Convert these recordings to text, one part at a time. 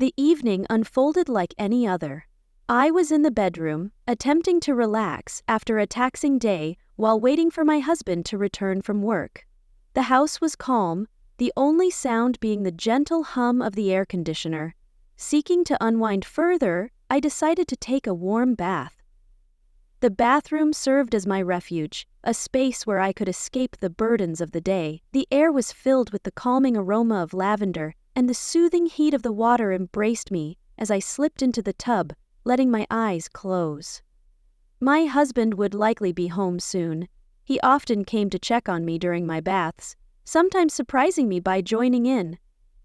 The evening unfolded like any other. I was in the bedroom, attempting to relax after a taxing day while waiting for my husband to return from work. The house was calm, the only sound being the gentle hum of the air conditioner. Seeking to unwind further, I decided to take a warm bath. The bathroom served as my refuge, a space where I could escape the burdens of the day. The air was filled with the calming aroma of lavender, and the soothing heat of the water embraced me as I slipped into the tub, letting my eyes close. My husband would likely be home soon. He often came to check on me during my baths, sometimes surprising me by joining in.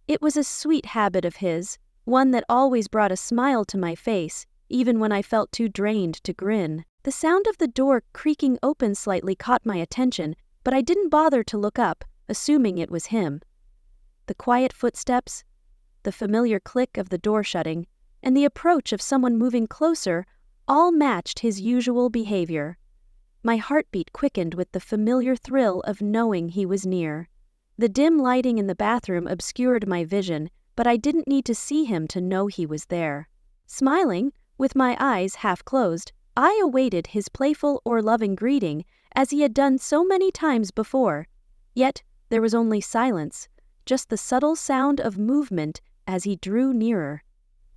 It was a sweet habit of his, one that always brought a smile to my face, even when I felt too drained to grin. The sound of the door creaking open slightly caught my attention, but I didn't bother to look up, assuming it was him. The quiet footsteps, the familiar click of the door shutting, and the approach of someone moving closer all matched his usual behavior. My heartbeat quickened with the familiar thrill of knowing he was near. The dim lighting in the bathroom obscured my vision, but I didn't need to see him to know he was there. Smiling, with my eyes half closed, I awaited his playful or loving greeting as he had done so many times before. Yet there was only silence, just the subtle sound of movement as he drew nearer.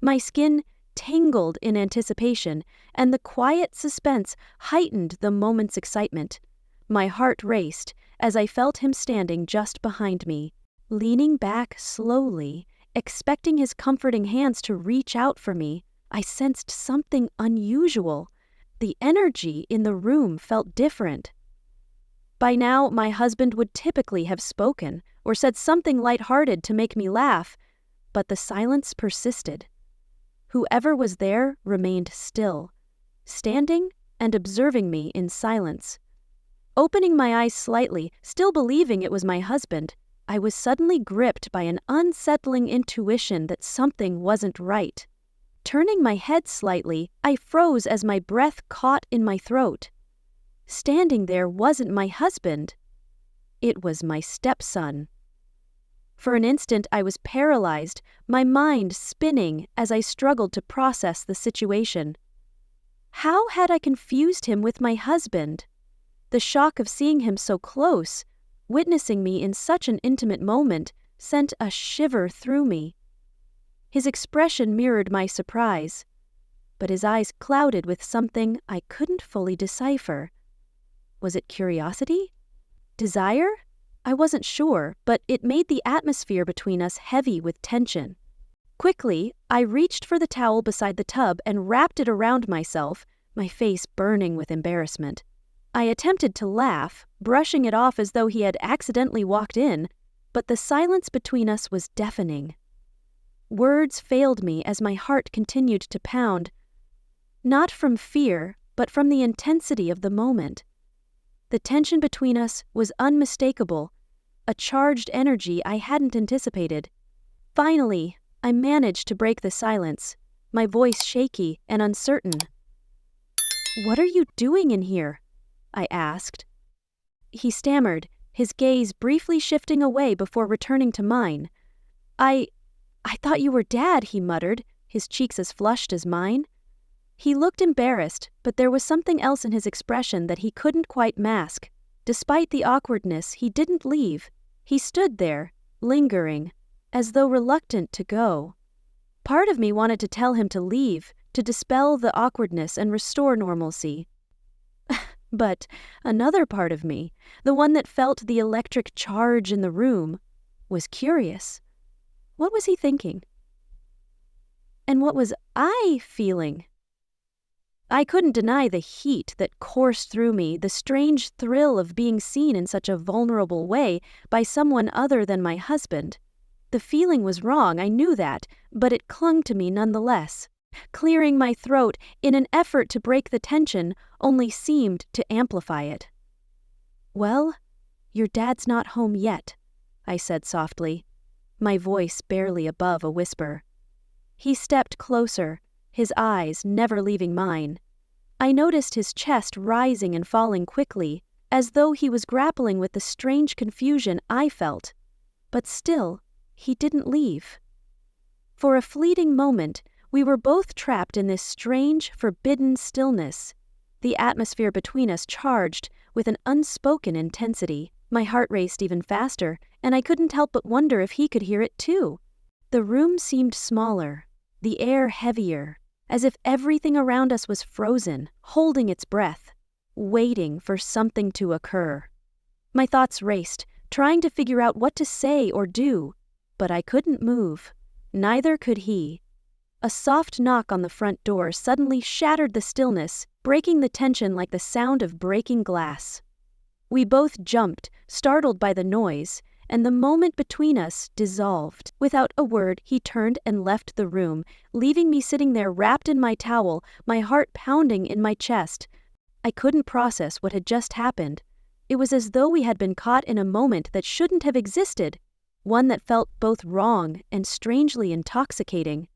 My skin tingled in anticipation, and the quiet suspense heightened the moment's excitement. My heart raced as I felt him standing just behind me, leaning back slowly, expecting his comforting hands to reach out for me. I sensed something unusual. The energy in the room felt different. By now, my husband would typically have spoken or said something lighthearted to make me laugh, but the silence persisted. Whoever was there remained still, standing and observing me in silence. Opening my eyes slightly, still believing it was my husband, I was suddenly gripped by an unsettling intuition that something wasn't right. Turning my head slightly, I froze as my breath caught in my throat. Standing there wasn't my husband. It was my stepson. For an instant I was paralyzed, my mind spinning as I struggled to process the situation. How had I confused him with my husband? The shock of seeing him so close, witnessing me in such an intimate moment, sent a shiver through me. His expression mirrored my surprise, but his eyes clouded with something I couldn't fully decipher. Was it curiosity? Desire? I wasn't sure, but it made the atmosphere between us heavy with tension. Quickly, I reached for the towel beside the tub and wrapped it around myself, my face burning with embarrassment. I attempted to laugh, brushing it off as though he had accidentally walked in, but the silence between us was deafening. Words failed me as my heart continued to pound, not from fear, but from the intensity of the moment. The tension between us was unmistakable, a charged energy I hadn't anticipated. Finally, I managed to break the silence, my voice shaky and uncertain. "What are you doing in here?" I asked. He stammered, his gaze briefly shifting away before returning to mine. I thought you were Dad," he muttered, his cheeks as flushed as mine. He looked embarrassed, but there was something else in his expression that he couldn't quite mask. Despite the awkwardness, he didn't leave. He stood there, lingering, as though reluctant to go. Part of me wanted to tell him to leave, to dispel the awkwardness and restore normalcy. But another part of me, the one that felt the electric charge in the room, was curious. What was he thinking? And what was I feeling? I couldn't deny the heat that coursed through me, the strange thrill of being seen in such a vulnerable way by someone other than my husband. The feeling was wrong, I knew that, but it clung to me nonetheless. Clearing my throat in an effort to break the tension only seemed to amplify it. "Well, your dad's not home yet," I said softly, my voice barely above a whisper. He stepped closer, his eyes never leaving mine. I noticed his chest rising and falling quickly, as though he was grappling with the strange confusion I felt. But still, he didn't leave. For a fleeting moment, we were both trapped in this strange, forbidden stillness. The atmosphere between us charged with an unspoken intensity. My heart raced even faster, and I couldn't help but wonder if he could hear it too. The room seemed smaller, the air heavier, as if everything around us was frozen, holding its breath, waiting for something to occur. My thoughts raced, trying to figure out what to say or do, but I couldn't move. Neither could he. A soft knock on the front door suddenly shattered the stillness, breaking the tension like the sound of breaking glass. We both jumped, startled by the noise, and the moment between us dissolved. Without a word, he turned and left the room, leaving me sitting there wrapped in my towel, my heart pounding in my chest. I couldn't process what had just happened. It was as though we had been caught in a moment that shouldn't have existed, one that felt both wrong and strangely intoxicating.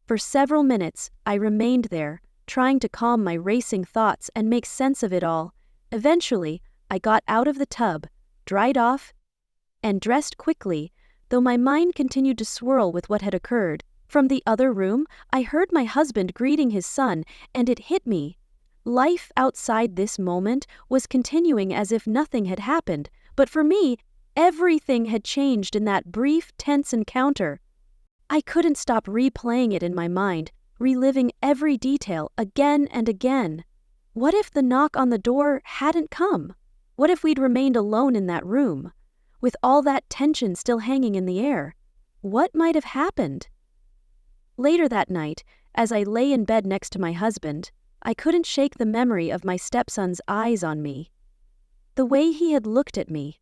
For several minutes, I remained there, trying to calm my racing thoughts and make sense of it all. Eventually, I got out of the tub, dried off, and dressed quickly, though my mind continued to swirl with what had occurred. From the other room, I heard my husband greeting his son, and it hit me. Life outside this moment was continuing as if nothing had happened, but for me, everything had changed in that brief, tense encounter. I couldn't stop replaying it in my mind, reliving every detail again and again. What if the knock on the door hadn't come? What if we'd remained alone in that room, with all that tension still hanging in the air? What might have happened? Later that night, as I lay in bed next to my husband, I couldn't shake the memory of my stepson's eyes on me. The way he had looked at me.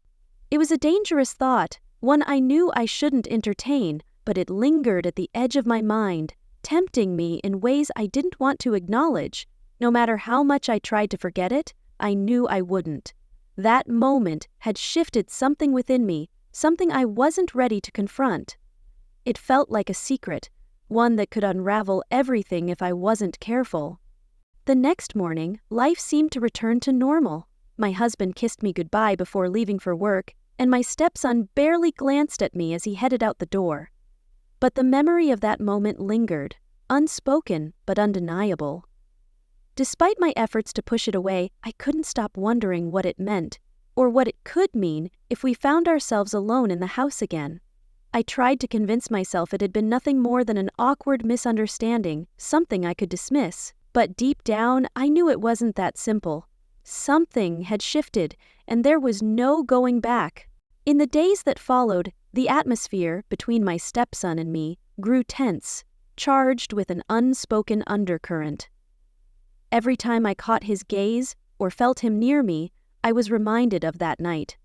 It was a dangerous thought, one I knew I shouldn't entertain, but it lingered at the edge of my mind, tempting me in ways I didn't want to acknowledge. No matter how much I tried to forget it, I knew I wouldn't. That moment had shifted something within me, something I wasn't ready to confront. It felt like a secret, one that could unravel everything if I wasn't careful. The next morning, life seemed to return to normal. My husband kissed me goodbye before leaving for work, and my stepson barely glanced at me as he headed out the door. But the memory of that moment lingered, unspoken but undeniable. Despite my efforts to push it away, I couldn't stop wondering what it meant, or what it could mean if we found ourselves alone in the house again. I tried to convince myself it had been nothing more than an awkward misunderstanding, something I could dismiss. But deep down, I knew it wasn't that simple. Something had shifted, and there was no going back. In the days that followed, the atmosphere between my stepson and me grew tense, charged with an unspoken undercurrent. Every time I caught his gaze or felt him near me, I was reminded of that night.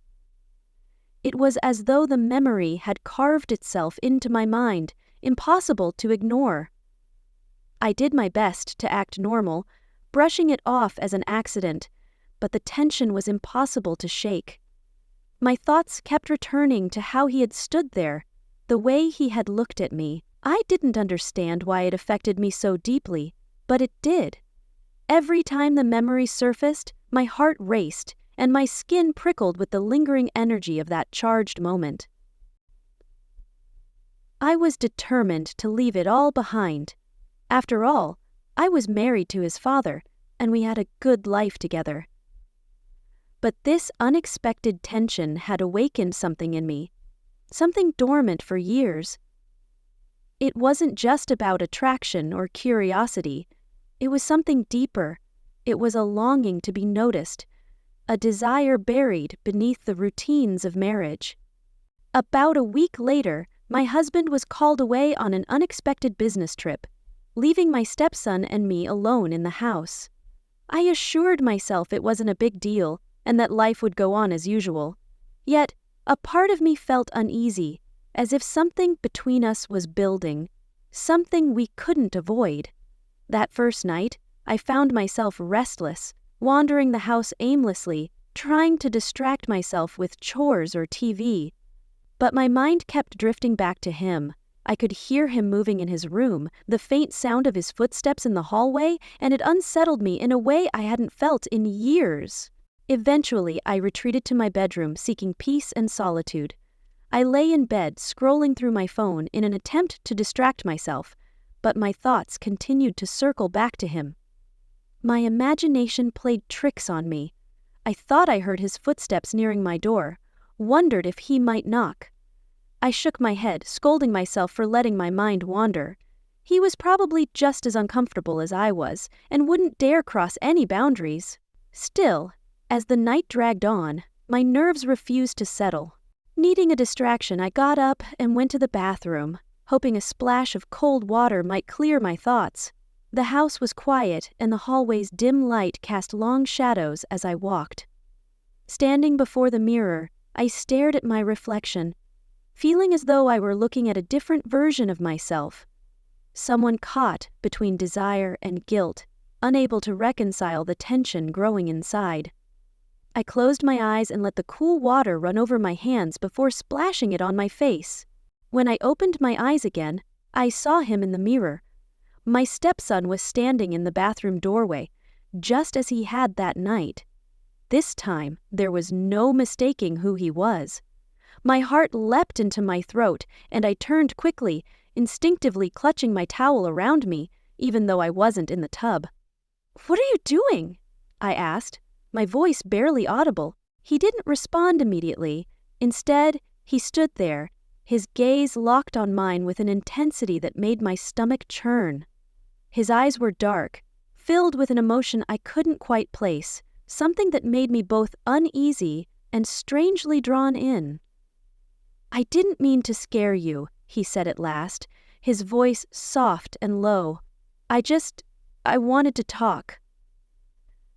It was as though the memory had carved itself into my mind, impossible to ignore. I did my best to act normal, brushing it off as an accident, but the tension was impossible to shake. My thoughts kept returning to how he had stood there, the way he had looked at me. I didn't understand why it affected me so deeply, but it did. Every time the memory surfaced, my heart raced, and my skin prickled with the lingering energy of that charged moment. I was determined to leave it all behind. After all, I was married to his father, and we had a good life together. But this unexpected tension had awakened something in me, something dormant for years. It wasn't just about attraction or curiosity. It was something deeper. It was a longing to be noticed, a desire buried beneath the routines of marriage. About a week later, my husband was called away on an unexpected business trip, leaving my stepson and me alone in the house. I assured myself it wasn't a big deal and that life would go on as usual. Yet, a part of me felt uneasy, as if something between us was building, something we couldn't avoid. That first night, I found myself restless, wandering the house aimlessly, trying to distract myself with chores or TV. But my mind kept drifting back to him. I could hear him moving in his room, the faint sound of his footsteps in the hallway, and it unsettled me in a way I hadn't felt in years. Eventually, I retreated to my bedroom, seeking peace and solitude. I lay in bed, scrolling through my phone in an attempt to distract myself, but my thoughts continued to circle back to him. My imagination played tricks on me. I thought I heard his footsteps nearing my door, wondered if he might knock. I shook my head, scolding myself for letting my mind wander. He was probably just as uncomfortable as I was, and wouldn't dare cross any boundaries. Still, as the night dragged on, my nerves refused to settle. Needing a distraction, I got up and went to the bathroom, hoping a splash of cold water might clear my thoughts. The house was quiet, and the hallway's dim light cast long shadows as I walked. Standing before the mirror, I stared at my reflection, feeling as though I were looking at a different version of myself. Someone caught between desire and guilt, unable to reconcile the tension growing inside. I closed my eyes and let the cool water run over my hands before splashing it on my face. When I opened my eyes again, I saw him in the mirror. My stepson was standing in the bathroom doorway, just as he had that night. This time, there was no mistaking who he was. My heart leapt into my throat, and I turned quickly, instinctively clutching my towel around me, even though I wasn't in the tub. "What are you doing?" I asked, my voice barely audible. He didn't respond immediately. Instead, he stood there, his gaze locked on mine with an intensity that made my stomach churn. His eyes were dark, filled with an emotion I couldn't quite place, something that made me both uneasy and strangely drawn in. "I didn't mean to scare you," he said at last, his voice soft and low. I wanted to talk."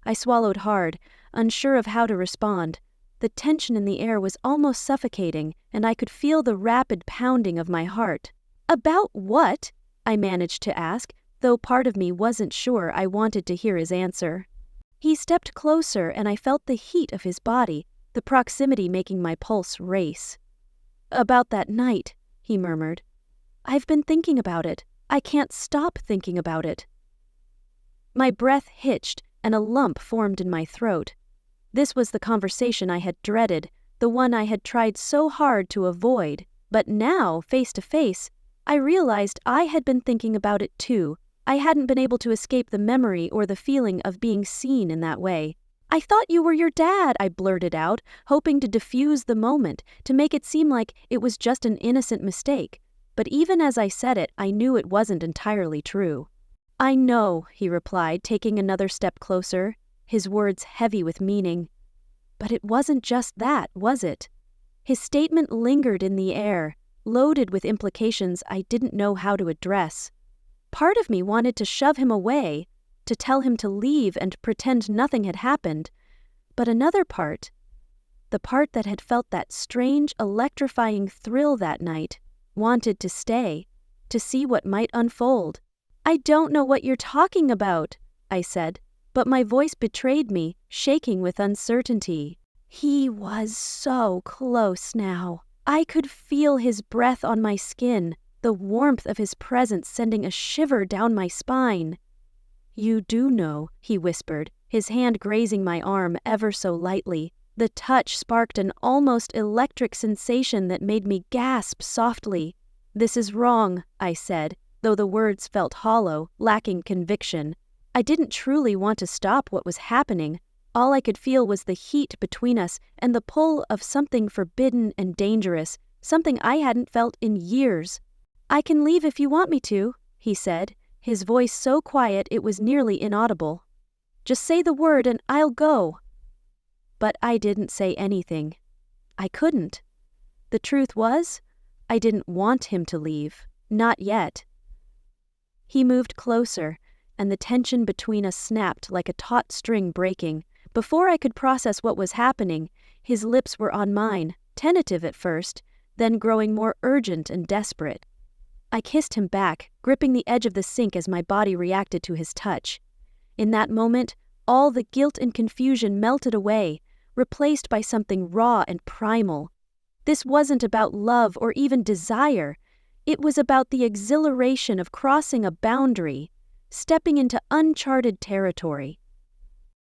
I swallowed hard, unsure of how to respond. The tension in the air was almost suffocating, and I could feel the rapid pounding of my heart. "About what?" I managed to ask, though part of me wasn't sure I wanted to hear his answer. He stepped closer, and I felt the heat of his body, the proximity making my pulse race. "About that night," he murmured. "I've been thinking about it. I can't stop thinking about it." My breath hitched, and a lump formed in my throat. This was the conversation I had dreaded, the one I had tried so hard to avoid, but now, face to face, I realized I had been thinking about it too. I hadn't been able to escape the memory or the feeling of being seen in that way. "I thought you were your dad," I blurted out, hoping to diffuse the moment, to make it seem like it was just an innocent mistake. But even as I said it, I knew it wasn't entirely true. "I know," he replied, taking another step closer, his words heavy with meaning. But it wasn't just that, was it? His statement lingered in the air, loaded with implications I didn't know how to address. Part of me wanted to shove him away, to tell him to leave and pretend nothing had happened. But another part, the part that had felt that strange, electrifying thrill that night, wanted to stay, to see what might unfold. "I don't know what you're talking about," I said, but my voice betrayed me, shaking with uncertainty. He was so close now. I could feel his breath on my skin, the warmth of his presence sending a shiver down my spine. "You do know," he whispered, his hand grazing my arm ever so lightly. The touch sparked an almost electric sensation that made me gasp softly. "This is wrong," I said, though the words felt hollow, lacking conviction. I didn't truly want to stop what was happening. All I could feel was the heat between us and the pull of something forbidden and dangerous, something I hadn't felt in years. "I can leave if you want me to," he said, his voice so quiet it was nearly inaudible. "Just say the word and I'll go." But I didn't say anything. I couldn't. The truth was, I didn't want him to leave. Not yet. He moved closer, and the tension between us snapped like a taut string breaking. Before I could process what was happening, his lips were on mine, tentative at first, then growing more urgent and desperate. I kissed him back, gripping the edge of the sink as my body reacted to his touch. In that moment, all the guilt and confusion melted away, replaced by something raw and primal. This wasn't about love or even desire. It was about the exhilaration of crossing a boundary, stepping into uncharted territory.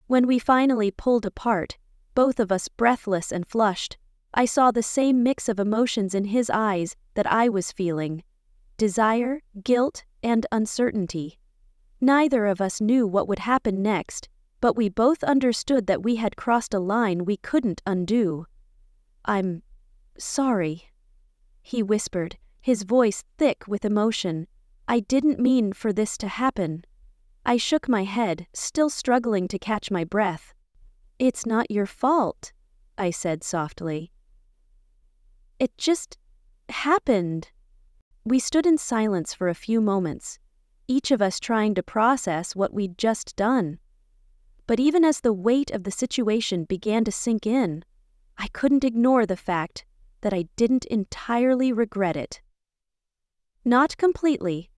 When we finally pulled apart, both of us breathless and flushed, I saw the same mix of emotions in his eyes that I was feeling: desire, guilt, and uncertainty. Neither of us knew what would happen next, but we both understood that we had crossed a line we couldn't undo. "I'm sorry," he whispered, his voice thick with emotion. "I didn't mean for this to happen." I shook my head, still struggling to catch my breath. "It's not your fault," I said softly. "It just happened." We stood in silence for a few moments, each of us trying to process what we'd just done. But even as the weight of the situation began to sink in, I couldn't ignore the fact that I didn't entirely regret it. Not completely,